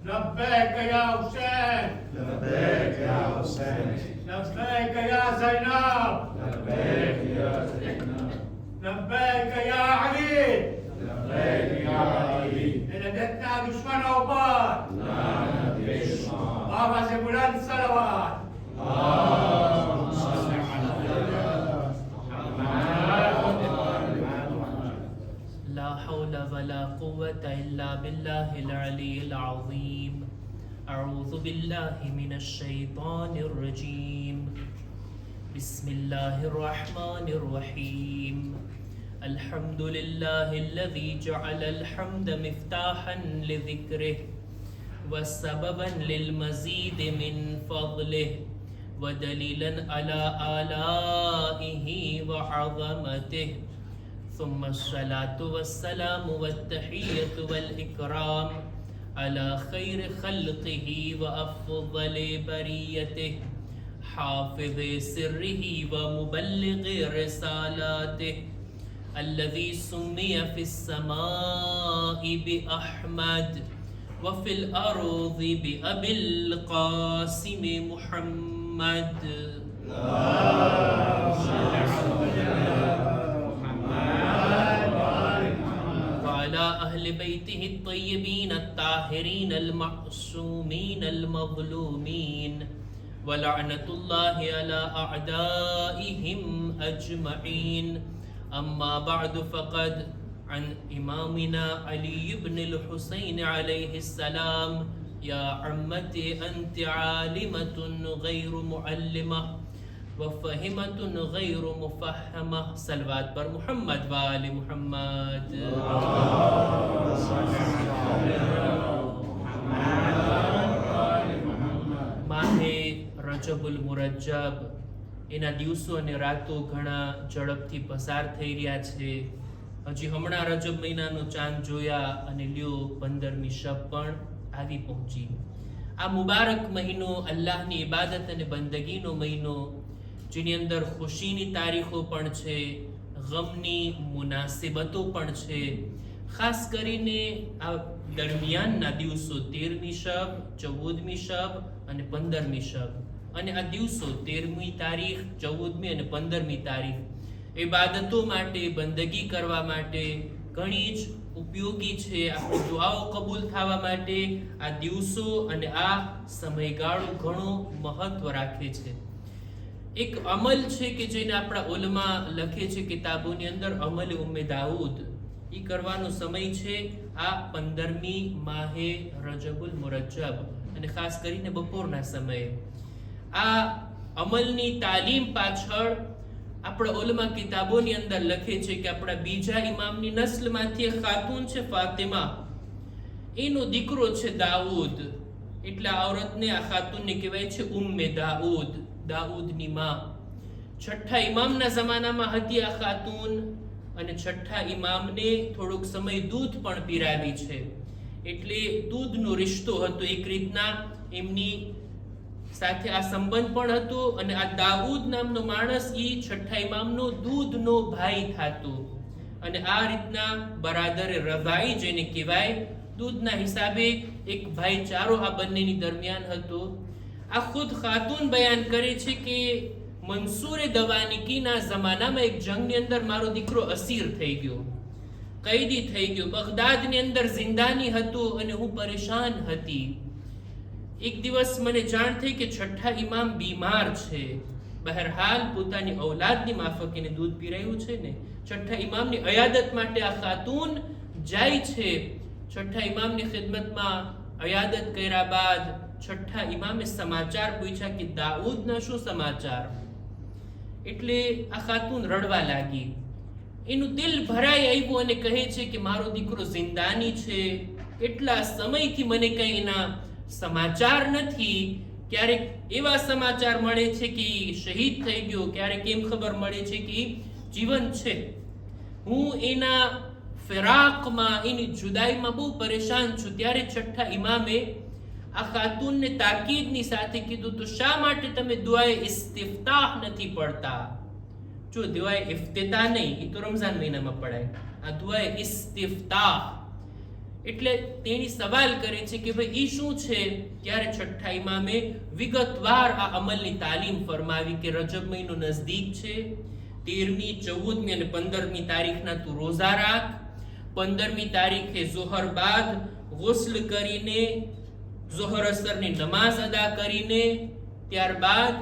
لبيك يا حسين لبيك يا حسين لبيك يا زينب لبيك يا زينب لبيك يا علي لبيك يا علي لنجدنا دشمن اوباد لا نبيشما بابا سے بلند صلوات اللهم صل على لا حول ولا قوة إلا بالله العلي العظيم. أعوذ بالله من الشيطان الرجيم. بسم الله الرحمن الرحيم. الحمد لله الذي جعل الحمد مفتاحا لذكره وسببا للمزيد من فضله ودليلا على آلائه وعظمته. ثم الصلاة والسلام والتحية والإكرام على خير خلقه وأفضل بريته حافظ سره ومبلغ رسالاته الذي سمي في السماء بأحمد وفي الأرض بأبي القاسم محمد. وعلى أهل بيته الطيبين الطاهرين المعصومين المظلومين ولعنة الله على أعدائهم أجمعين. أما بعد فقد عن إمامنا علي بن الحسين عليه السلام يا عمتي أنت عالمة غير معلمة وفهمة غير مفهمة. صلوات پر محمد وآل محمد. માહે રજબુલ મુરજ્જબ એના દિવસો અને રાતો ઘણા ઝડપથી પસાર થઈ રહ્યા છે. હજી હમણાં રજબ મહિનાનો ચાંદ જોયા અને લ્યો 15મી શબ પણ આવી પહોંચી. આ મુબારક મહિનો અલ્લાહની ઇબાદત અને બંદગીનો મહિનો, જેની અંદર ખુશીની તારીખો પણ છે, ગમની મુનાસિબતો પણ છે. ખાસ કરીને આ દરમિયાનના દિવસો 13મી શબ, 14મી શબ અને 15મી શબ, અને આ દિવસો 13મી તારીખ, 14મી અને 15મી તારીખ ઇબાદતો માટે, બંદગી કરવા માટે ઘણી જ ઉપયોગી છે. આપણી દુઆઓ કબૂલ થવા માટે આ દિવસો અને આ સમયગાળો ઘણો મહત્વ રાખે છે. એક અમલ છે કે જેને આપણા ઉલમા લખે છે કિતાબોની અંદર, અમલ ઉમ્મે દાઉદ. એ કરવાનો સમય છે આ 15મી માહે રજબુલ મુરજ્જબ અને ખાસ કરીને બપોરના સમયે. આ અમલની તાલીમ પાછળ આપણા ઉલમા કિતાબોની અંદર લખે છે કે આપણા બીજા ઇમામની નસ્લમાંથી એક ખાતુન છે ફાતિમા, એનો દીકરો છે દાઉદ. એટલે આ औरतને, આ ખાતુનને કહેવાય છે ઉમ્મે દાઉદ, દાઉદની માં. છઠ્ઠા ઇમામના જમાનામાં હતી આ ખાતુન અને છઠ્ઠા ઇમામને થોડોક સમય દૂધ પણ પીરાવી છે. એટલે દૂધનો રિશ્તો હતો, એક રીતના એમની સાથે આ સંબંધ પણ હતો. અને આ દાઉદ નામનો માણસ એ છઠ્ઠા ઇમામનો દૂધનો ભાઈ થતો. અને આ રીતના બરાદરે રઝાઈ જેને કહેવાય, દૂધના હિસાબે એક ભાઈચારો આ બંનેની દરમિયાન હતો. આ ખુદ ખાતુન બયાન કરે છે કે મંસૂરે દવાનિકીના જમાનામાં એક જંગની અંદર મારો દીકરો અસીર થઈ ગયો, કૈદી થઈ ગયો, બગદાદની અંદર જિંદાની હતો અને હું પરેશાન હતી. એક દિવસ મને જાણ થઈ કે છઠ્ઠા ઇમામ બીમાર છે. બહરહાલ પોતાની ઔલાદની માફક એને દૂધ પીરાયું છે ને, છઠ્ઠા ઇમામની અયાદત માટે આ ખાતુન જાય છે. છઠ્ઠા ઇમામની ખિદમતમાં અયાદત કર્યા બાદ છઠ્ઠા ઇમામે સમાચાર પૂછ્યા કે દાઉદના શું સમાચાર. એટલે આ ખાતુન રડવા લાગી. એનું દિલ ભરાઈ આવ્યું અને કહે છે કે મારો દીકરો જિંદાની છે, એટલા સમયથી મને કંઈ એના સમાચાર નથી. ક્યારેક એવા સમાચાર મળે છે કે શહીદ થઈ ગયો, ક્યારેક એમ ખબર મળે છે કે જીવંત છે. હું એના ફિરાકમાં, એની જુદાઈમાં બહુ પરેશાન છું. ત્યારે છઠ્ઠા ઇમામે આ ખાતુનને તાકીદની સાથે કીધું, તો શા માટે તમે દુઆએ ઇસ્તિફતાહ નથી પડતા? જો દુઆએ ઇફ્તિતાહ નહીં, એ તો રમઝાન મહિનામાં પડાય. આ દુઆએ ઇસ્તિફતાહ એટલે તેણી સવાલ કરે છે કે ભાઈ ઈ શું છે? ત્યારે છઠ્ઠા ઇમામે વિગતવાર આ અમલની તાલીમ ફરમાવી કે રજબ મહિનો નજદીક છે, 13મી, 14મી અને 15મી તારીખના તું રોઝા રાખ. 15મી તારીખે ઝોહર બાદ ગુસ્લ કરીને, ઝોહર અસરની નમાઝ અદા કરીને, ત્યારબાદ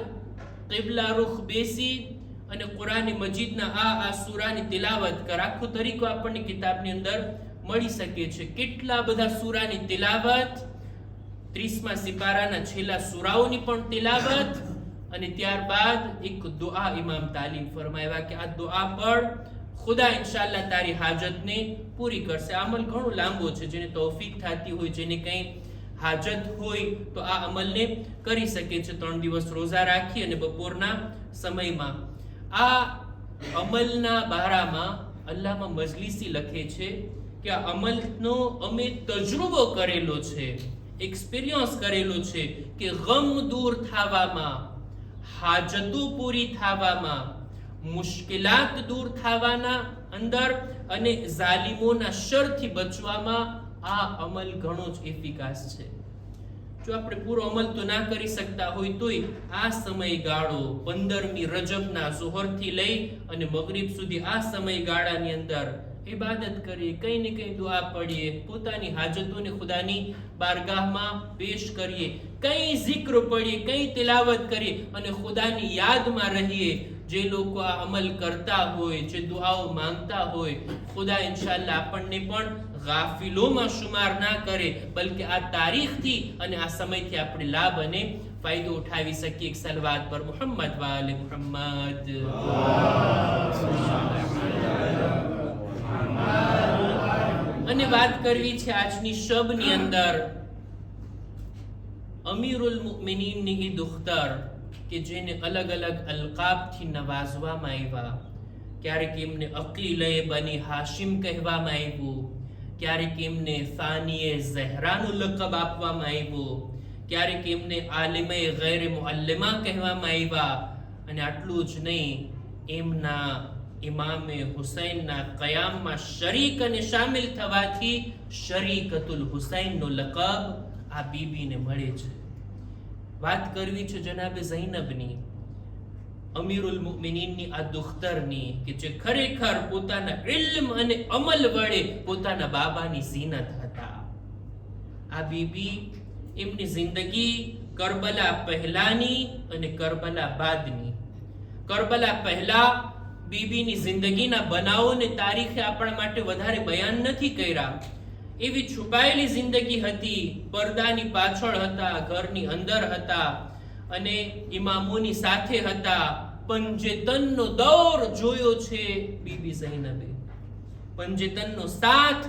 કિબલા રૂખ બેસી અને કુરાન મજીદના આ સૂરાની તિલાવત કર. આખો તરીકો આપણને કિતાબની અંદર મળી શકે છે. કેટલા બધા સૂરાની તિલાવત, 30મા સિપારાના છેલ્લા સૂરાઓની પણ તિલાવત, અને ત્યારબાદ એક દુઆ ઇમામ તાલીમ ફરમાવ્યા કે આ દુઆ પઢ, ખુદા ઇન્શાઅલ્લાહ તારી હાજતને પૂરી કરશે. અમલ ઘણો લાંબો છે, જેને તૌફીક થતી હોય, જેને કંઈ હાજત હોય તો આ અમલને કરી શકે છે. 3 દિવસ રોઝા રાખી અને બપોરના સમયમાં આ અમલના બારામાં અલ્લામા મજલિસી લખે છે કે આ અમલનો અમે તજરુબો કરેલો છે, એક્સપિરિયન્સ કરેલો છે કે ગમ દૂર થવામાં, હાજતો પૂરી થવામાં, મુશ્કેલાત દૂર થવાના અંદર અને ઝાલિમોના શરથી બચવામાં આ અમલ ઘણો જ એફિકાસ છે. જો આપણે પૂરો અમલ તો ના કરી શકતા હોય તોય આ સમયગાળો 15મી રજબના ઝોહરથી લઈ અને મગરિબ સુધી આ સમયગાળાની અંદર ઇબાદત કરીએ, કંઈ ને કંઈ દુઆ પડીએ, પોતાની હાજતોને ખુદાની બારગાહમાં પેશ કરીએ, કંઈ zikr પડીએ, કંઈ તિલાવત કરીએ અને ખુદાની યાદમાં રહીએ. જે લોકો આ અમલ કરતા હોય, જે દુઆઓ માંગતા હોય, ખુદા ઇન્શાઅલ્લાહ આપણને પણ ગાફિલોમાં શુમાર ના કરે, બલકે આ તારીખથી અને આ સમયથી આપણે લાભ અને ફાયદો ઉઠાવી શકીએ. સલવાત પર મુહમ્મદ વાલે મુહમ્મદ. અને વાત કરવી છે આજની શબની અંદર અમીરુલ મુમિનીનની એ દુખ્તર કે જેને અલગ અલગ અલકાબથી નવાજવામાં આવ્યા. ક્યારેક એમને અકીલે બની હાશિમ કહેવામાં આવ્યું, ક્યારેક એમને સાનીએ ઝહરાનું લકબ આપવામાં આવ્યું, ક્યારેક એમને આલિમે ગૈર મુઅલ્લિમા કહેવામાં આવ્યા. અને આટલું જ નહીં, એમના ઇમામે હુસૈનના કયામમાં શરીક અને શામિલ થવાથી શરીકતુલ હુસૈનનો લકબ આ બીબીને મળે છે. વાત કરવી છે જનાબે ઝૈનબની, અમીરુલ મુમિનીનની આ દુખ્તરની કે જે ખરેખર પોતાના ઇલ્મ અને અમલ વડે પોતાના બાબાની ઝીનત હતા. આ બીબી, એમની જિંદગી કરબલા પહેલાની અને કરબલા બાદની. કરબલા પહેલા બીબીની જિંદગીના બનાવોને તારીખે આપણા માટે વધારે બયાન નથી કર્યા. એવી છુપાયેલી જિંદગી હતી, પડદાની પાછળ હતા, ઘરની અંદર હતા અને ઇમામોની સાથે હતા. પંજેતનનો દૌર જોયો છે બીબી ઝૈનબે, પંજેતનનો સાથ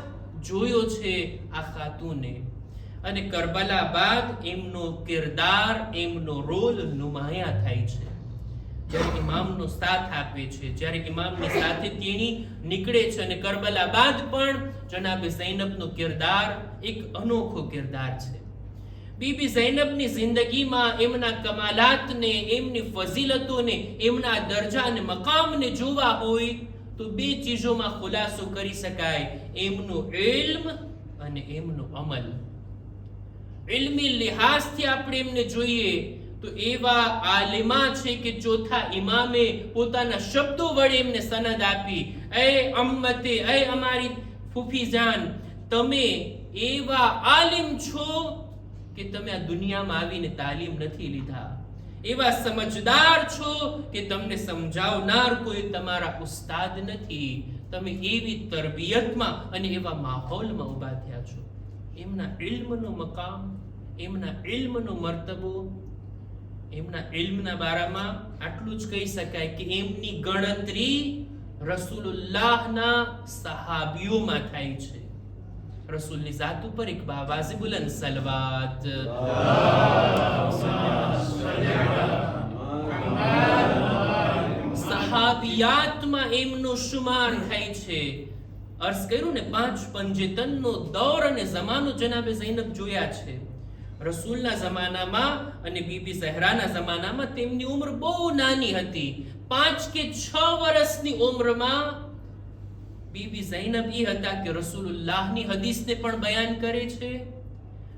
જોયો છે આ ખાતુને. અને કરબલા બાદ એમનો કિરદાર, એમનો રોલ નુમાયા થાય છે. જ્યારે ઇમામનો સાથ આપે છે, જ્યારે ઇમામની સાથે તેણી નીકળે છે. અને કરબલા બાદ પણ જનાબે ઝૈનબનો કિરદાર એક અનોખો કિરદાર છે. બીબી ઝૈનબની જિંદગીમાં એમના કમાલાતને, એમની ફઝીલતોને, એમના દરજા અને મકામને જોવા હોય તો 2 ચીજોમાં ખુલાસો કરી શકાય: એમનું ઇલ્મ અને એમનું અમલ. ઇલ્મી લિહાઝથી આપણે એમને જોઈએ તો એવા આલિમા છે કે ચોથા ઇમામે પોતાના શબ્દો વડે એમને સનદ આપી, એ અમ્મતે, એ અમારી ફૂફીજાન, તમે એવા આલિમ છો કે તમે આ દુનિયામાં આવીને તાલીમ નથી લીધા, એવા સમજદાર છો કે તમને સમજાવનાર કોઈ તમારા ઉસ્તાદ નથી, તમે એવી તરબિયતમાં અને એવા માહોલમાં ઊભા થયા છો. એમના ઇલ્મનો મકામ, એમના ઇલ્મનો મર્તબો, એમના ઇલ્મના બારામાં આટલું જ કહી શકાય કે એમની ગણતરી રસૂલુલ્લાહના સહાબીઓમાં થાય છે. રસૂલની જાત ઉપર એક બાવાઝી બુલંદ સલવાત. સહાબિયાતમાં એમનો શુમાર થાય છે. અર્ઝ કર્યું ને, 5 પંજેતનનો દૌર અને જમાનો જનાબે ઝૈનબ જોયા છે. રસૂલના જમાનામાં અને બીબી ઝહરાના જમાનામાં તેમની ઉંમર બહુ નાની હતી. 5 કે 6 વર્ષની ઉંમરમાં બીબી ઝૈનબ એ હતા કે રસૂલુલ્લાહની હદીસને પણ બયાન કરે છે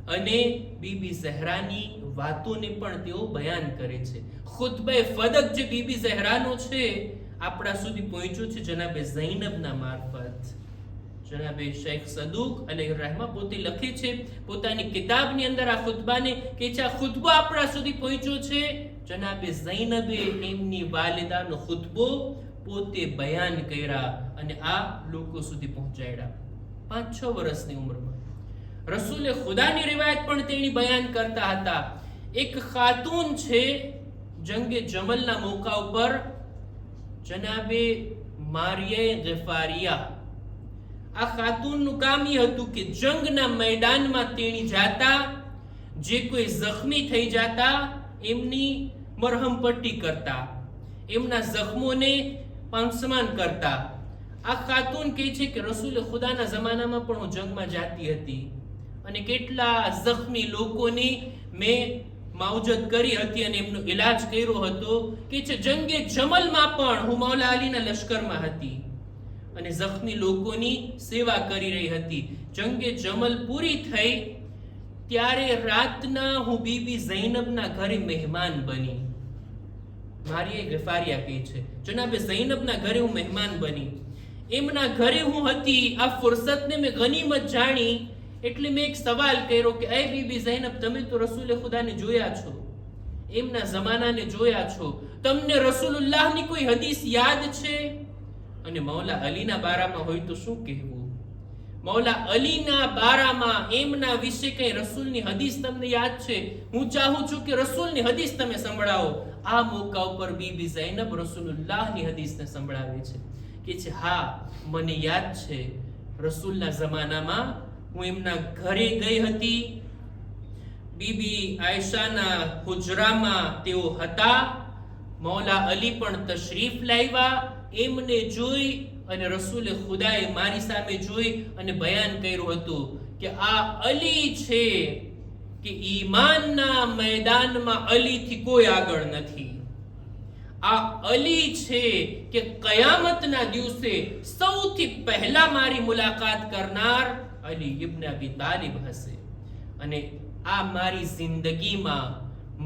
અને બીબી ઝહરાની વાતોને પણ તેઓ બયાન કરે છે. ખુતબે ફદક જે બીબી ઝહરાનો છે આપણા સુધી પહોંચ્યું છે જનાબે ઝૈનબના મારફત. જનાબે શેખ સદુક અલૈહિ રહેમા પોતે લખે છે પોતાની કિતાબની અંદર આ ખુતબાને કે આ ખુતબો આપણા સુધી પહોંચ્યો છે જનાબે ઝૈનબે એમની વાલિદાનો ખુતબો પોતે બયાન કર્યા અને આ લોકો સુધી પહોંચાડ્યા. 5-6 વર્ષની ઉંમરમાં રસૂલે ખુદાની રિવાયત પણ તેની બયાન કરતા હતા. એક ખાતુન છે જંગે જમલના મોકા ઉપર જનાબે મારિયા ગિફારિયા. આ ખાતુનનું કામ એ હતું કે જંગના મેદાનમાં તેણી જાતા, જે કોઈ જખ્મી થઈ જાતા એમની મરહમ પટ્ટી કરતા, એમના જખ્મોને પાંસમાન કરતા. આ ખાતુન કહે છે કે રસૂલ ખુદાના જમાનામાં પણ હું જંગમાં જાતી હતી અને કેટલા જખ્મી લોકોની મેં માવજત કરી હતી અને એમનો ઈલાજ કર્યો હતો. કે છે જંગે જમલમાં પણ હું મૌલા અલીના લશ્કરમાં હતી અને જખ્મી લોકોની સેવા કરી રહી હતી. જંગે જમલ પૂરી થઈ ત્યારે રાતના હું બીબી ઝૈનબના ઘરે મહેમાન બની. મારી ગિફારિયા કહે છે જનાબે ઝૈનબના ઘરે હું મહેમાન બની. એમના ઘરે હું હતી. આ ફુરસતને મેં ગનીમત જાણી એટલે મેં એક સવાલ કર્યો કે એ બીબી ઝૈનબ, તમે તો રસૂલે ખુદાને જોયા છો, એમના જમાનાને જોયા છો, તમને રસૂલુલ્લાહની કોઈ હદીસ યાદ છે? અને મૌલા અલીના બારામાં હોય તો શું કહેવું? મૌલા અલીના બારામાં એમના વિશે કઈ રસૂલની હદીસ તમને યાદ છે? હું ચાહું છું કે રસૂલની હદીસ તમે સંભળાવો. આ મોકા ઉપર બીબી ઝૈનબ રસૂલુલ્લાહની હદીસને સંભળાવે છે. કે છે હા, મને યાદ છે રસૂલના જમાનામાં હું એમના ઘરે ગઈ હતી. બીબી આયશાના હુજરામાં તેઓ હતા. મૌલા અલી પણ તશરીફ લાવ્યા. એમને જોઈ અને રસૂલે ખુદાએ મારી સામે જોઈ અને બયાન કર્યું હતું કે આ અલી છે કે ઈમાનના મેદાનમાં અલીથી કોઈ આગળ નથી. આ અલી છે કે કયામતના દિવસે સૌથી પહેલા મારી મુલાકાત કરનાર અલી ઇબ્ન અબી તાલિબ હશે. અને આ મારી જિંદગીમાં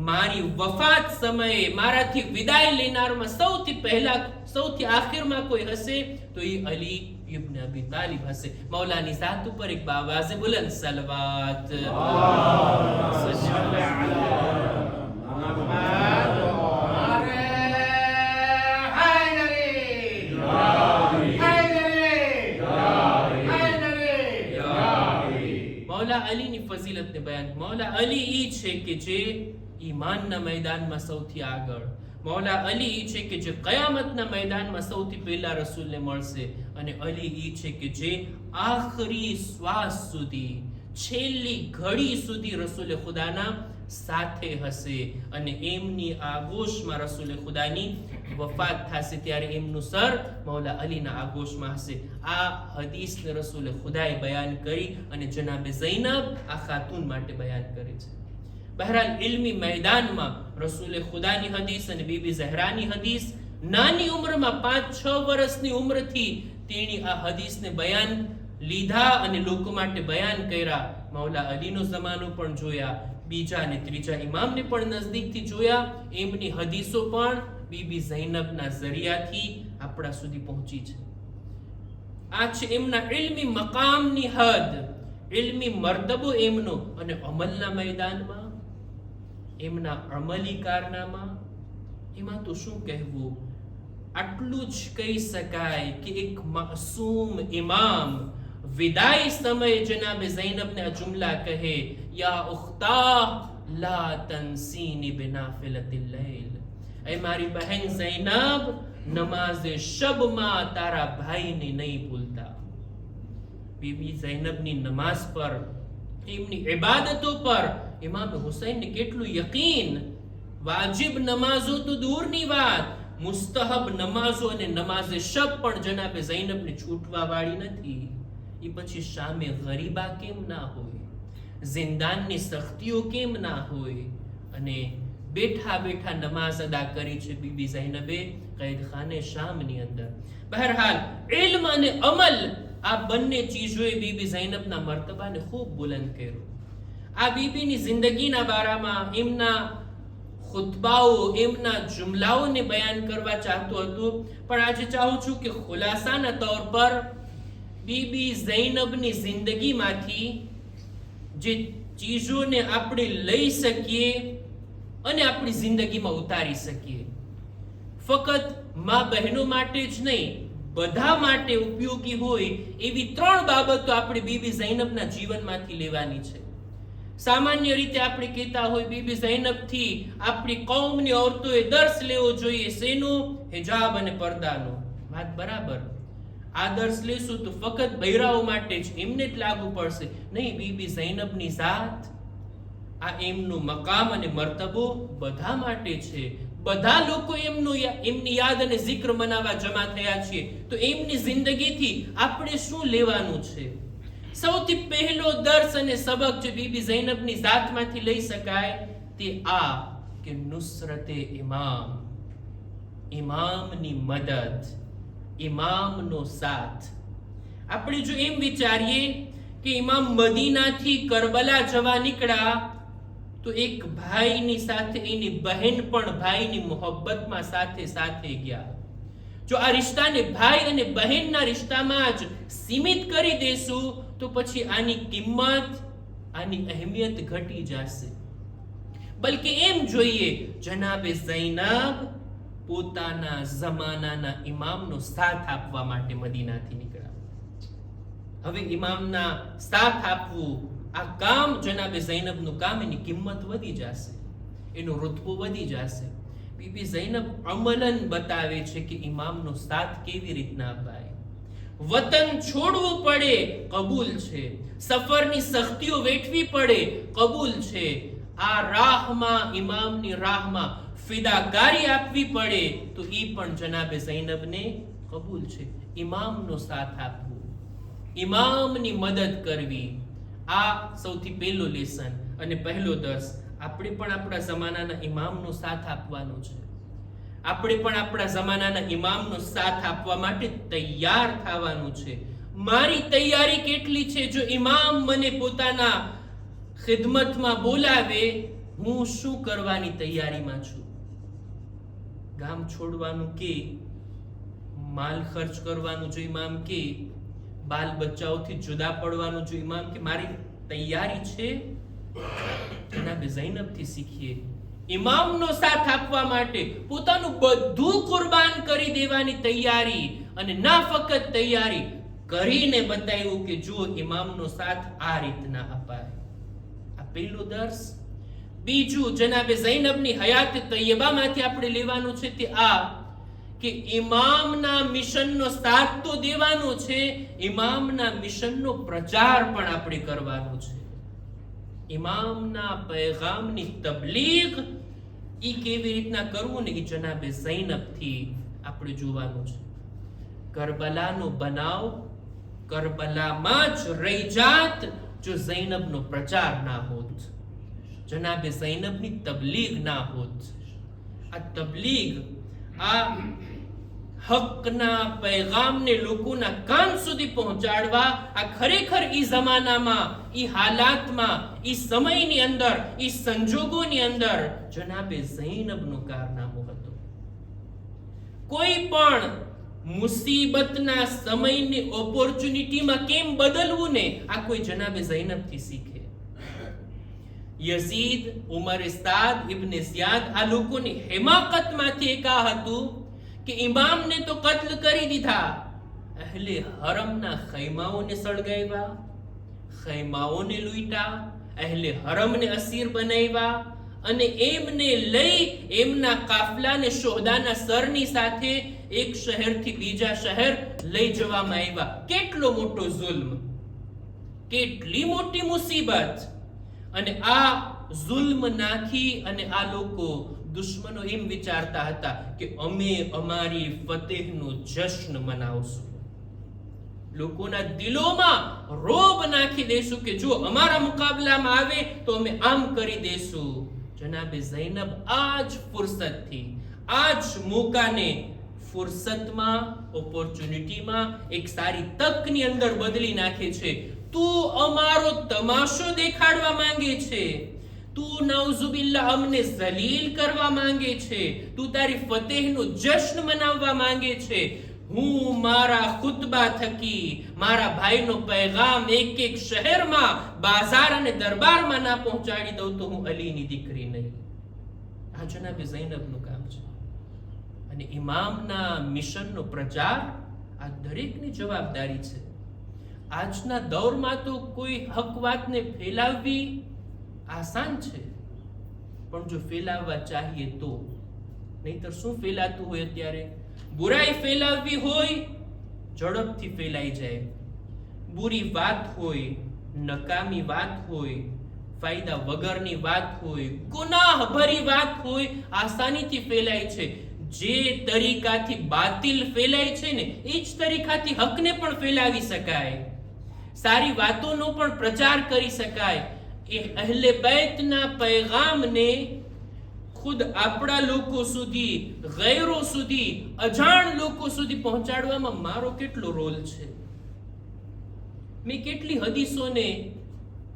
મારી વફાત સમયે મારાથી વિદાય લેનારમાં સૌથી પહેલા સૌથી આખિરમાં કોઈ હશે તો એ અલી ઇબ્ન અબી તાલિબ હશે. મૌલાની ઝાત ઉપર એક બાવાઝે બુલંદ સલવાત. મૌલા અલીની ફઝીલતને બયાન. મૌલા અલી ઈ છે કે જે ઈમાનના મેદાનમાં સૌથી આગળ. મૌલા અલી ઈ છે કે જે કયામતના મેદાનમાં સૌથી પહેલા રસૂલને મળશે. અને અલી ઈ છે કે જે આખરી શ્વાસ સુધી, છેલ્લી ઘડી સુધી રસૂલે ખુદાના સાથે હશે. અને એમની આગોશમાં રસૂલે ખુદાની વફાત થશે ત્યારે એમનું સર મૌલા અલીના આગોશમાં હશે. આ હદીસને રસૂલે ખુદાએ બયાન કરી અને જનાબે ઝૈનબ આ ખાતુન માટે બયાન કરે છે. બહરાલ ઇલ્મી મેદાનમાં રસૂલે ખુદાની હદીસ અને બીબી ઝહરાની હદીસ નાની ઉંમરમાં 5-6 વર્ષની ઉંમરથી તેણી આ હદીસને બયાન લીધા અને લોકો માટે બયાન કર્યા. મૌલા અલીનો જમાનો પણ જોયા, બીજા અને ત્રીજા ઇમામને પણ નજદીકથી જોયા. એમની હદીસો પણ બીબી ઝૈનબના ઝરિયાથી આપણા સુધી પહોંચી છે. આ છે એમના ઇલ્મી મકામની હદ, ઇલ્મી મર્તબો એમનો. અને અમલના મેદાનમાં એમના અમલી કારનામા એમાં તો શું કહેવું? આટલું જ કહી શકાય કે એક માસૂમ ઇમામ વિદાય સમયે જનાબે ઝૈનબને આ જુમલા કહે, યા ઉખ્તા લા તનસીની બિનાફિલતિલ લૈલ. એ મારી બહેન ઝૈનબ, નમાઝે શબમાં તારા ભાઈને નહીં ભૂલતા. બીબી ઝૈનબની નમાઝ પર, એમની ઇબાદતો પર ઇમામ હુસૈનને કેટલું યકીન. વાજિબ નમાઝો તો દૂરની વાત, મુસ્તહબ નમાઝો અને નમાઝે શબ પણ જનાબે ઝૈનબને છૂટવા વાળી નથી. એ પછી શામે ગરીબા કેમ ના હોય, જિંદાનની સખ્તીઓ કેમ ના હોય, અને બેઠા બેઠા નમાઝ અદા કરી છે બીબી ઝૈનબે કૈદખાને શામની અંદર. બહરહાલ ઇલ્મ અને અમલ આ બંને ચીજોએ બીબી ઝૈનબના મર્તબાને ખૂબ બુલંદ કર્યો. આ બીબીની જિંદગીના બારામાં એમના ખુતબાઓ, એમના જુમલાઓને બયાન કરવા ચાહતો હતો, પણ આજે ચાહું છું કે ખુલાસાના તौर પર બીબી ઝૈનબની જિંદગીમાંથી જે ચીજોને આપણે લઈ શકીએ અને આપણી જિંદગીમાં ઉતારી શકીએ. ફક્ત મા બહેનો માટે જ નહીં, બધા માટે ઉપયોગી હોય એવી 3 બાબતો આપણે બીબી ઝૈનબના જીવનમાંથી લેવાની છે. સામાન્ય રીતે આપણે કહેતા હોય બીબી ઝૈનબથી આપણી કૌમની औरतोए દર્શ લેવો જોઈએ. શેનો? હિજાબ અને પડદાનો. વાત બરાબર. આદર્શ લેશું તો ફક્ત બૈરાઓ માટે જ, એમને જ લાગુ પડશે નહીં. બીબી ઝૈનબની જાત, આ એમનું મકામ અને મર્તબો બધા માટે છે. બધા લોકો એમની યાદ અને zikr મનાવવા જમા થયા છીએ. તો એમની જિંદગીથી આપણે શું લેવાનું છે? સૌથી પહેલો દર્શ અને સબક જે બીબી ઝૈનબની જાતમાંથી લઈ શકાય તે આ કે નુસરતે ઇમામ, ઇમામની મદદ, ઇમામનો સાથ. આપણે જો એમ વિચારીએ કે ઇમામ મદીનાથી કરબલા જવા નીકળ્યા તો એક ભાઈની સાથે એની બહેન પણ ભાઈની મોહબ્બતમાં સાથે સાથે ગયા. જો આ રિશ્તાને ભાઈ અને બહેનના રિશ્તામાં જ સીમિત કરી દેશું તો પછી આની કિંમત, આની અહેમિયત ઘટી જશે. બલકે એમ જોઈએ, જનાબે ઝૈનબ પોતાના જમાનાના ઇમામનો સાથ આપવા માટે મદીનાથી નીકળ્યા. હવે ઇમામના સાથ આપવું, આ કામ જનાબે ઝૈનબનું કામ, એની કિંમત વધી જશે, એનો રુતબો વધી જશે. બીબી ઝૈનબ અમલન બતાવે છે કે ઇમામનો સાથ કેવી રીતના અપાય. વતન છોડવું પડે, કબૂલ છે. સફરની સખ્તીઓ વેઠવી પડે, કબૂલ છે. આ રાહમાં, ઇમામની રાહમાં ફિદાકારી આપવી પડે તો ઈ પણ જનાબે ઝૈનબને કબૂલ છે. ઇમામનો સાથ આપવો, ઇમામની મદદ કરવી, આ સૌથી પહેલો લેસન અને પહેલો દર્શ. આપણે પણ આપણા જમાનાના ઇમામનો સાથ આપવાનો છે. આપણે પણ આપણા જમાનાના ઇમામનો સાથ આપવા માટે તૈયાર થવાનું છે. મારી તૈયારી કેટલી છે? જો ઇમામ મને પોતાના ખિદમતમાં બોલાવે, હું શું કરવાની તૈયારીમાં છું? ગામ છોડવાનું કે, માલ ખર્ચ કરવાનું જો ઇમામ કે, બાલ બચ્ચાઓથી જુદા પડવાનું જો ઇમામ કે, મારી તૈયારી છે? જનાબે ઝૈનબથી શીખીએ. ઇમામનો સાથ આપવા માટે પોતાનું બધું કુરબાન કરી દેવાની તૈયારી, અને ના ફક્ત તૈયારી કરીને બતાવ્યું કે જો ઇમામનો સાથ આ રીતના અપાય. આ પહેલો દર્શ. બીજું, જનાબે ઝૈનબની હયાત તૈયબામાંથી આપણે લેવાનું છે તે આ કે ઇમામના મિશનનો સાથ તો દેવાનો છે, ઇમામના મિશનનો પ્રચાર પણ આપણે કરવાનો છે. ઇમામના પૈગામની તબલીગ ઈ કેવી રીતના કરવું ને, ઈ જનાબે ઝૈનબથી આપણે જોવાનું છે. કરબલાનો બનાવ કરબલામાં જ રહી જાત જો ઝૈનબનો પ્રચાર ના હોત, જનાબે ઝૈનબની તબલીગ ના હોત. આ તબલીગ, આ હકના પૈગામને લોકોના કાન સુધી પહોંચાડવા, આ ખરેખર ઈ જમાનામાં, ઈ હાલાતમાં, ઈ સમયની અંદર, ઈ સંજોગોની અંદર જનાબે ઝૈનબનું કારનામું હતું. કોઈ પણ મુસીબતના સમયની ઓપોર્ચ્યુનિટીમાં કેમ બદલવું ને, આ કોઈ જનાબે ઝૈનબથી શીખે. યઝીદ, ઉમર સાદ, ઇબ્ન ઝિયાદ, આ લોકોની હિમાકતમાંથી એક આ હતું કે ઇમામને તો કત્લ કરી દીધા, અહલે હરમના ખૈમાઓને સળગાવ્યા, ખૈમાઓને લૂંટ્યા, અહલે હરમને અસીર બનાવ્યા, અને એમને લઈ એમના કાફલાને શોહદાના સરની સાથે એક શહેરથી બીજા શહેર લઈ જવામાં આવ્યા. કેટલો મોટો જુલ્મ, કેટલી મોટી મુસીબત. અને આ જુલ્મ નાખી અને આ લોકો દુશ્મનો એમ વિચારતા હતા કે અમે અમારી ફતેહનો જશ્ન મનાવશું, લોકોના દિલોમાં રોબ નાખી દેશું કે જો અમારા મુકાબલામાં આવે તો અમે આમ કરી દેશું. જનાબે ઝૈનબ આ જ ફુરસતથી, આ જ મોકાને ફુરસતમાં, ઓપોર્ચ્યુનિટીમાં, એક સારી તકની અંદર બદલી નાખે છે. તું અમારો તમાશો દેખાડવા માંગે છે, તું નાઉઝુબિલ્લાહ અમને ઝલીલ કરવા માંગે છે, તું તારી ફતેહનો જશ્ન મનાવવા માંગે છે. હું મારા ખુતબા થકી મારા ભાઈનો પૈગામ એક એક શહેરમાં, બાજાર અને દરબારમાં ના પહોંચાડી દઉં તો હું અલીની દીકરી નહીં. આ જનાબે ઝૈનબનું કામ છે. અને ઇમામના મિશનનો પ્રચાર આ દરેકની જવાબદારી છે. આજના દૌરમાં તો કોઈ હક વાતને ફેલાવવી આસાન છે, પણ જો ફેલાવવા ચાહીએ તો, નહીતર શું ફેલાતું હોય અત્યારે? બુરાઈ ફેલાવવી હોય ઝડપથી ફેલાઈ જાય. બુરી વાત હોય, નકામી વાત હોય, ફાયદા વગરની વાત હોય, ગુનાહ ભરી વાત હોય, આસાનીથી ફેલાય છે. જે તરીકાથી બાતિલ ફેલાય છે ને, એ જ તરીકાથી હકને પણ ફેલાવી શકાય, સારી વાતોનો પણ પ્રચાર કરી શકાય. એ અહલે બૈતના પૈગામને ખુદ આપણા લોકો સુધી, ગૈરો સુધી, અજાણ લોકો સુધી પહોંચાડવામાં મારો કેટલો રોલ છે? મેં કેટલી હદીસોને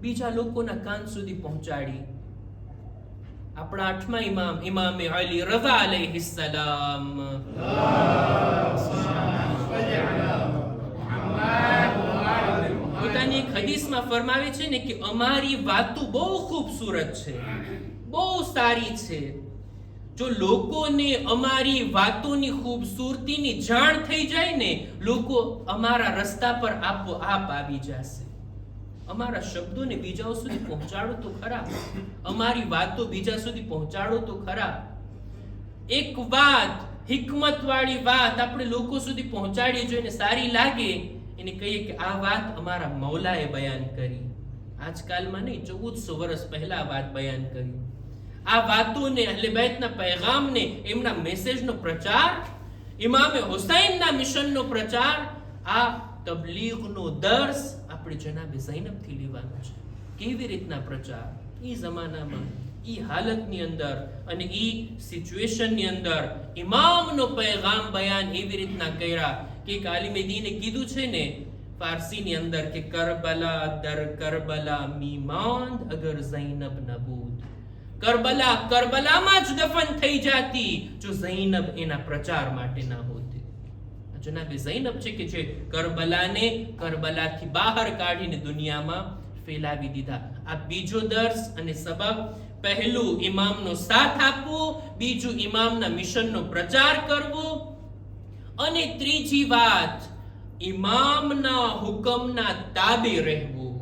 બીજા લોકોના કાન સુધી પહોંચાડી. આપણા 8મા ઇમામ, ઇમામે અલી રઝા અલૈહિસ્સલામ, પોતાની એક હદીસમાં ફરમાવે છે ને કે અમારી વાતો બહુ ખૂબસૂરત છે, બહુ સારી છે. જો લોકોને અમારી વાતોની ખૂબસૂરતીની જાણ થઈ જાય ને, લોકો અમારા રસ્તા પર આપોઆપ આવી જશે. અમારા શબ્દોને બીજાઓ સુધી પહોંચાડો તો ખરા, અમારી વાતો બીજા સુધી પહોંચાડો તો ખરા. એક વાત, હિકમત વાળી વાત આપણે લોકો સુધી પહોંચાડીએ, જોઈને સારી લાગે એને કહીએ કે આ વાત અમારા મૌલાએ બયાન કરી. આજકાલમાં નહીં, 1400 વર્ષ પહેલા વાત બયાન કરી. આ વાતોને, અહલે બૈતના પૈગામને, એમના મેસેજનો પ્રચાર, ઇમામે હુસૈનના મિશનનો પ્રચાર, આ તબલીગનો દર્સ આપણે જનાબે ઝૈનબથી લેવાનો છે. કેવી રીતના પ્રચાર? ઈ જમાનામાં, ઈ હાલતની અંદર અને ઈ સિચ્યુએશનની અંદર ઇમામનો પૈગામ બયાન એવી રીતના કર્યા કે એક આલિમે દીને કીધું છે ને ફારસીની અંદર કે કરબલા દર કરબલા મી માંદ અગર ઝૈનબ નબૂદ. કરબલા કરબલામાં જ દફન થઈ જાતી જો ઝૈનબ એના પ્રચાર માટે ના હોતી. જનાબે ઝૈનબ છે કે જે કરબલાને કરબલાથી બહાર કાઢીને દુનિયામાં ફેલાવી દીધા. આ બીજો દર્સ અને સબક. પહેલું, ઇમામનો સાથ આપવો, બીજું, ઇમામના મિશનનો પ્રચાર કરવો, અને ત્રીજી વાત, ઇમામના હુકમના તાબે રહેવું.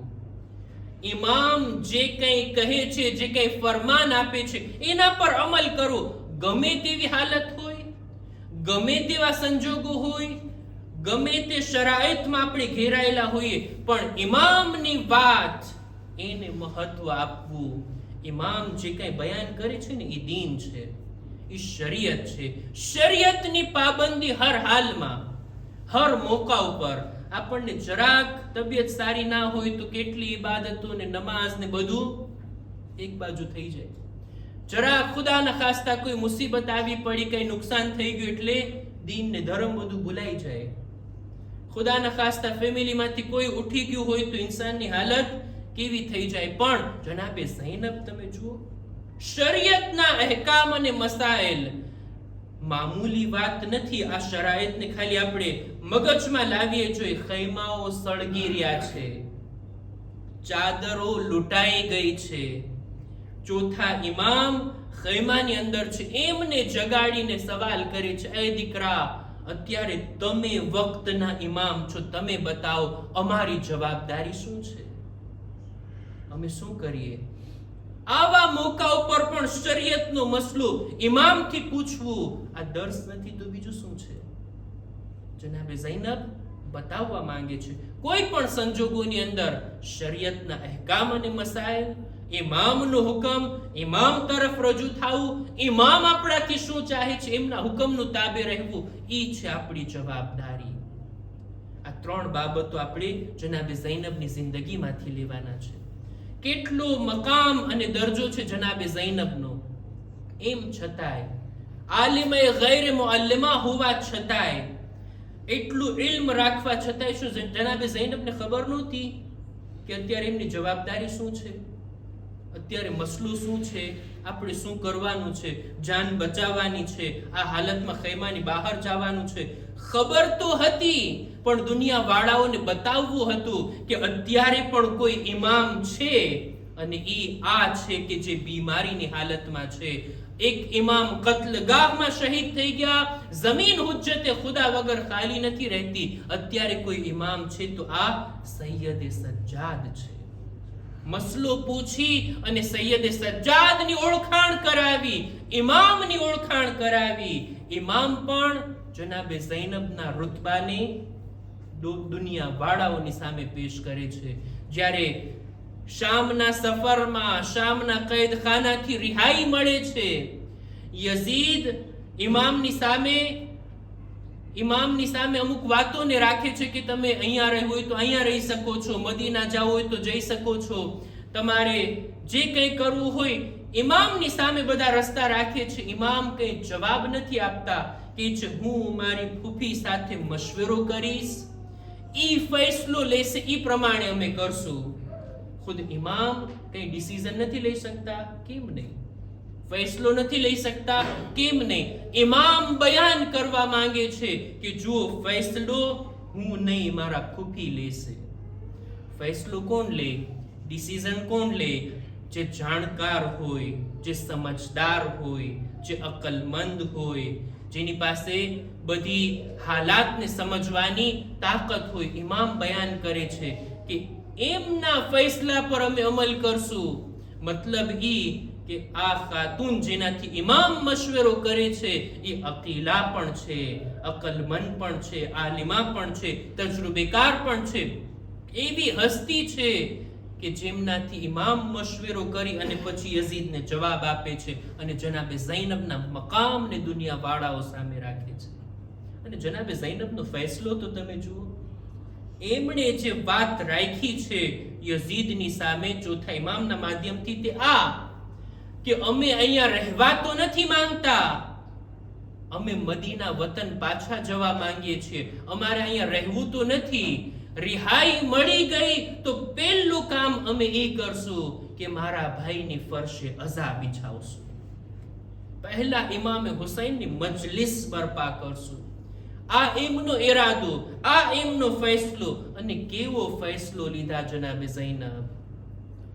ઇમામ જે કંઈ કહે છે, જે કંઈ ફરમાન આપે છે, એના પર અમલ કરો. ગમે તેવી હાલત હોય, ગમે તેવા સંજોગો હોય, ગમે તે શરાઇતમાં આપણે ઘેરાયેલા હોઈએ, પણ ઇમામની વાત એને મહત્વ આપવું. ઇમામ જે કંઈ બયાન કરે છે ને, એ દીન છે, એ શરીયત છે. શરીયતની પાબંદી હર હાલમાં, હર મોકા ઉપર. આપણને જરાક તબિયત સારી ના હોય તો કેટલી ઇબાદતો ને નમાઝ ને બધું એક બાજુ થઈ જાય. જરાક ખુદાના ખાસ્તા કોઈ મુસીબત આવી પડી, કઈ નુકસાન થઈ ગયું એટલે દીન ને ધર્મ બધું ભૂલાઈ જાય. ખુદાના ખાસ્તા ફેમિલીમાંથી કોઈ ઉઠી ગયું હોય તો ઇન્સાનની હાલત કેવી થઈ જાય. પણ જનાબે ઝૈનબ તમે જુઓ, શરીયતના અહેકામ અને મસાઇલ મામૂલી વાત નથી. આ શરાયતને ખાલી આપણે મગજમાં લાવીએ જોઈએ. ખૈમાઓ સળગી રહ્યા છે, ચાદરો લૂંટાઈ ગઈ છે. ચોથા ઇમામ ખૈમાની અંદર છે, એમને જગાડીને સવાલ કરે છે, એ દીકરા, અત્યારે તમે વક્તના ઇમામ છો, તમે બતાવો અમારી જવાબદારી શું છે, અમે શું કરીએ? આવા મોકા ઉપર પણ શરીયતનો મસલો ઇમામથી પૂછવું, આ દર્સ નથી તો બીજું શું છે? જનાબે ઝૈનબ બતાવવા માંગે છે, કોઈ પણ સંજોગોની અંદર શરીયતના અહેકામ અને મસાઇલ, ઇમામનો હુકમ, ઇમામ તરફ રજૂ થવું, ઇમામ આપણાથી શું ચાહે છે એમના હુકમનું તાબે રહેવું, એ છે આપણી જવાબદારી. આ ત્રણ બાબતો આપણે જનાબે ઝૈનબની જિંદગીમાંથી લેવાના છે. કેટલો મકામ અને દરજ્જો છે જનાબે ઝૈનબનો, એમ છતાંય આલિમે ગૈર મુઅલ્લિમા હોવા છતાંય, એટલું ઇલ્મ રાખવા છતાંય શું જનાબે ઝૈનબને ખબર નહોતી કે અત્યારે એમની જવાબદારી શું છે, અત્યારે મસલો શું છે, આપણે શું કરવાનું છે, જાન બચાવવાની છે, આ હાલતમાં ખૈમાની બહાર જવાનું છે? ખબર તો હતી, પણ દુનિયા વાળાઓને બતાવવું હતું કે અત્યારે પણ કોઈ ઇમામ છે, અને ઈ આ છે કે જે બીમારીની હાલતમાં છે. એક ઇમામ કત્લગાહમાં શહીદ થઈ ગયા. જમીન હુજ્જતે ખુદા વગર ખાલી નથી રહેતી. અત્યારે કોઈ ઇમામ છે તો આ સૈયદે સજ્જાદ છે. મસલો પૂછી અને સૈયદે સજ્જાદની ઓળખાણ કરાવી, ઇમામની ઓળખાણ કરાવી. ઇમામ પણ જનાબે ઝૈનબના રુતબાને દુનિયા વાળાઓની સામે પેશ કરે છે. જ્યારે શામના સફરમાં, શામના કૈદખાનાથી રિહાઈ મળે છે, યઝીદ ઇમામની સામે અમુક વાતોને રાખે છે કે તમે અહીંયા રહેવું હોય તો અહીંયા રહી શકો છો, મદીના જવું હોય તો જઈ શકો છો, તમારે જે કંઈ કરવું હોય. ઇમામની સામે બધા રસ્તા રાખે છે. ઇમામ કંઈ જવાબ નથી આપતા, કે છે હું મારી ફૂફી સાથે મશવરો કરીશ, ઈ ફૈસલો લેશે, ઈ પ્રમાણે અમે કરશું. ખુદ ઇમામ કઈ ડિસિઝન નથી લઈ શકતા, કેમ નહીં? ફૈસલો નથી લઈ શકતા, કેમ નહીં? ઇમામ બયાન કરવા માંગે છે કે જુઓ, ફૈસલો હું નહીં, મારા ફૂફી લેશે. ફૈસલો કોણ લે? ડિસિઝન કોણ લે? જે જાણકાર હોય, જે સમજદાર હોય, જે અકલમંદ હોય, જેની પાસે બધી હાલાતને સમજવાની તાકાત હોય. ઇમામ બયાન કરે છે કે એમના ફૈસલા પર અમે અમલ કરશું. મતલબ ઈ કે આ ખાતુન જેનાથી ઇમામ મશવરો કરે છે એ અકીલા પણ છે, અકલમંદ પણ છે, આલિમા પણ છે, તજરુબેકાર પણ છે. એવી હસ્તી છે કે જેમનાથી ઇમામ મશવરો કરી અને પછી યઝીદને જવાબ આપે છે અને જનાબે ઝૈનબના મકામને દુનિયા વાળાઓ સામે રાખે છે. અને જનાબે ઝૈનબનો ફૈસલો તો તમે જુઓ. એમણે જે વાત રાખી છે યઝીદની સામે ચોથા ઇમામના માધ્યમથી, તે આ કે અમે અહીંયા રહેવા તો નથી માંગતા, અમે મદીના વતન પાછા જવા માંગીએ છીએ, અમારે અહીંયા રહેવું તો નથી. રિહાઈ મળી ગઈ તો પહેલું કામ અમે એ કરશું કે મારા ભાઈની ફરશે અઝા બિછાવશું. પહેલા ઇમામે હુસૈનની મજલિસ બરપા કરશું. આ એમનો ઇરાદો, આ એમનો ફૈસલો. અને કેવો ફૈસલો લીધા જનાબે ઝૈનબ,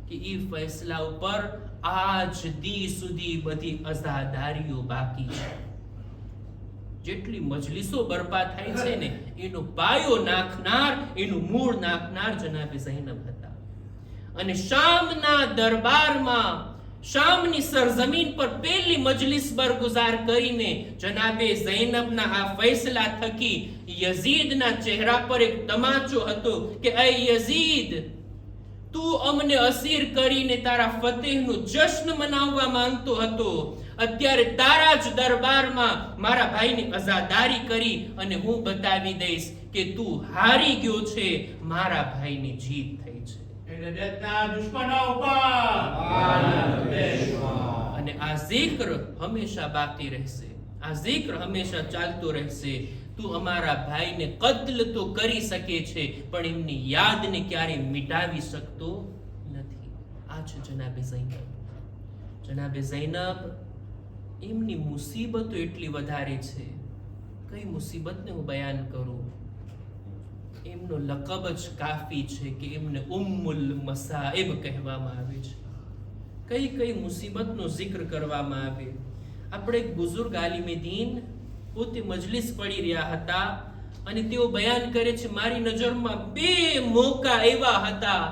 કે ઈ ફૈસલા ઉપર આજ દી સુધી બધી અઝાદારીઓ બાકી છે. જેટલી મજલિસો બરપા થાય છે ને, એનો પાયો નાખનાર, એનું મૂળ નાખનાર જનાબે ઝૈનબ હતા. અને શામના દરબારમાં, શામની સરજમીન પર પહેલી મજલિસ બરગુજાર કરીને જનાબે ઝૈનબના આ ફૈસલા થકી યઝીદના ચહેરા પર એક તમાચો હતો કે એ યઝીદ, તું અમને અસીર કરીને તારા ફતેહનો જશ્ન મનાવવા માંગતો હતો, અત્યારે તારા જ દરબારમાં મારા ભાઈની અઝાદારી કરી અને હું બતાવી દઈશ કે તું હારી ગયો છે, મારા ભાઈની જીત થઈ છે. દુશ્મનો ઉપર અને આ zikr હંમેશા બાકી રહેશે, આ zikr હંમેશા ચાલતો રહેશે. તું અમારા ભાઈને કત્લ તો કરી શકે છે, પણ એમની યાદને ક્યારેય મિટાવી શકતો નથી. આ છે જનાબે ઝૈનબ. જનાબે ઝૈનબ, એમની મુસીબતો એટલી વધારે છે. કઈ મુસીબતને હું બયાન કરું? એમનો લકબ જ કાફી છે કે એમને ઉમ્મુલ મસાઇબ કહેવામાં આવે છે. કઈ કઈ મુસીબતનો zikr કરવામાં આવે. આપણે એક બુઝુર્ગ આલિમે દીન પોતે મજલિસ પડી રહ્યા હતા અને તેઓ બયાન કરે છે, મારી નજરમાં બે મોકા એવા હતા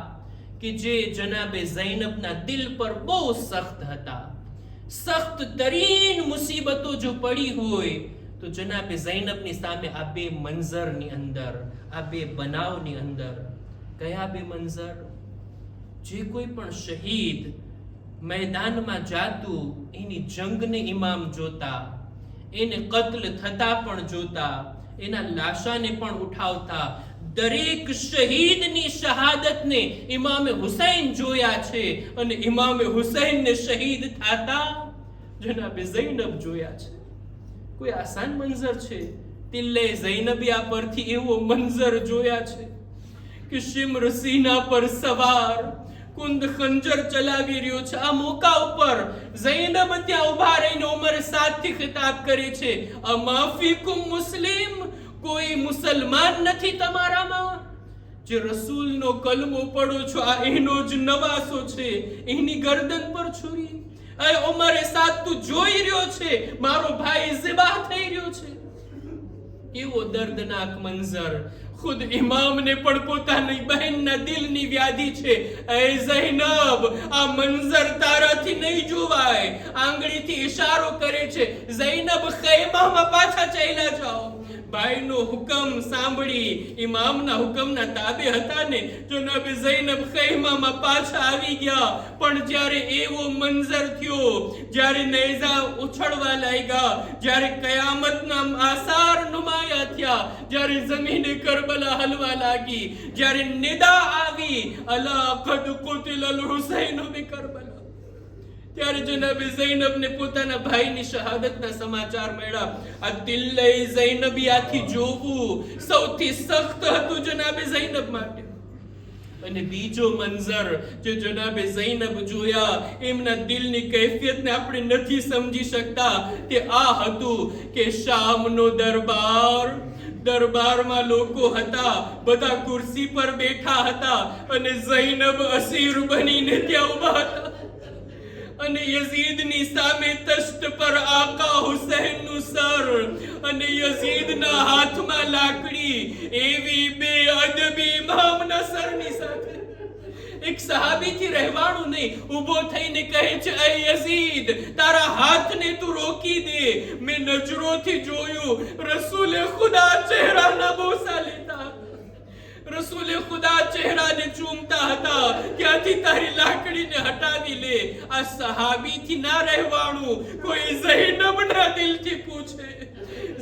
કે જે જનાબે ઝૈનબના દિલ પર બહુ સખ્ત હતા. સખ્ત તરીન મુસીબતો જો પડી હોય તો જનાબે ઝૈનબની સામે આ બે મંઝરની અંદર, આ બે બનાવની અંદર. કયા બે મંઝર? જે કોઈ પણ શહીદ મેદાનમાં જાતું, એની જંગને ઇમામ જોતા, એને કત્લ થતા પણ જોતા, એના લાશાને પણ ઉઠાવતા. દરેક શહીદની શહાદતને ઇમામે હુસૈન જોયા છે અને ઇમામે હુસૈનને શહીદ થતા જનાબે ઝૈનબ જોયા છે. કોઈ આસાન મંઝર છે? તિલ્લે ઝૈનબિયા પરથી એવો મંઝર જોયા છે કે શિમ્ર સીના પર સવાર કુંદ ખંજર ચલાવી રહ્યો છે. આ મોકા ઉપર ઝૈનબ ત્યાં ઉભા રહીને ઉમર 7 થી ખિતાબ કરે છે, અમાફીકુમ મુસ્લિમ, કોઈ મુસલમાન નથી તમારામાં? જે રસૂલનો કલમો પડો છો, આ એનો જ નવાસો છે, એની ગરદન પર છુરી. એ ઉમરે 7 તું જોઈ રહ્યો છે મારો ભાઈ ઝિબા થઈ રહ્યો છે. કેવો દર્દનાક મંઝર. ખુદ ઇમામને પણ પોતાની બહેનના દિલની વ્યાધિ છે. એ ઝૈનબ, આ મંઝર તારાથી નહીં જોવાય. આંગળીથી ઇશારો કરે છે, ઝૈનબ ખૈમામાં પાછા ચાલ્યા જાઓ. ભાઈનો હુકમ સાંભળી ઇમામના હુકમના તાબે હતા ને, જનાબે ઝૈનબ ખૈમામાં પાછા આવી ગયા. પણ જ્યારે એવો મંઝર થયો, જ્યારે નેઝા ઉછળવા લાગ્યા, જ્યારે કયામતના આસાર નુમાયા થયા, જ્યારે જમીને કરબલા હલવા લાગી, જ્યારે નિદા આવી, અલા કદ કુતિલલ હુસૈન બિ કરબલા, ત્યારે જનાબે ઝૈનબને પોતાના ભાઈની શહાદતના સમાચાર મળ્યા. આ દિલ્લે ઝૈનબિયાથી જોવું સૌથી સખ્ત હતું જનાબે ઝૈનબ માટે. અને બીજો મંઝર જે જનાબે ઝૈનબ જોયા, એમના દિલની કૈફિયતને આપણે નથી સમજી શકતા. તે આ હતું કે શામનો દરબારમાં લોકો હતા, બધા ખુરશી પર બેઠા હતા અને ઝૈનબ અસીર બનીને ત્યાં ઊભા હતા. અને યઝીદની સામે તશ્ત પર આકા હુસૈનનું સર, અને યઝીદના હાથમાં લાકડી. એવી બેઅદબી ઇમામના સરની સાથે. એક સહાબીથી રહેવાનું નહીં, ઊભો થઈને કહે છે, એ યઝીદ, તારા હાથને તું રોકી દે. મેં નજરોથી જોયું, રસૂલે ખુદા ચહેરાના બોસા લેતા હતા, રસૂલે ખુદા ચહેરાને ચૂમતા હતા. ત્યાંથી તારી લાકડીને હટાવી લે. આ સહાબીથી ના રહેવાનું, કોઈ ઝૈનબના દિલથી પૂછે.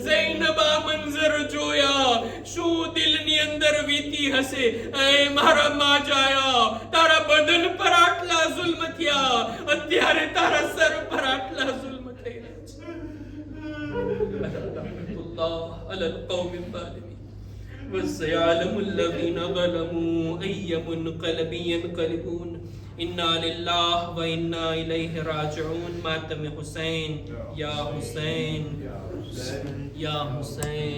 ઝૈનબ આ મંઝર જોયા, શું દિલની અંદર વીતી હશે? એ મારા માં જાયા, તારા બદન પર આટલા જુલ્મ થયા, અત્યારે તારા સર પર આટલા જુલ્મ થઈ રહ્યા છે. અલલ કૌમિ ઝાલિમીન وَسَيَعْلَمُ الَّذِينَ ظَلَمُوا أَيَّ مُنْقَلَبٍ يَنْقَلِبُونَ إِنَّا لِلَّهِ وَإِنَّا إِلَيْهِ راجعون. ماتم حسین، یا حسین، یا حسین.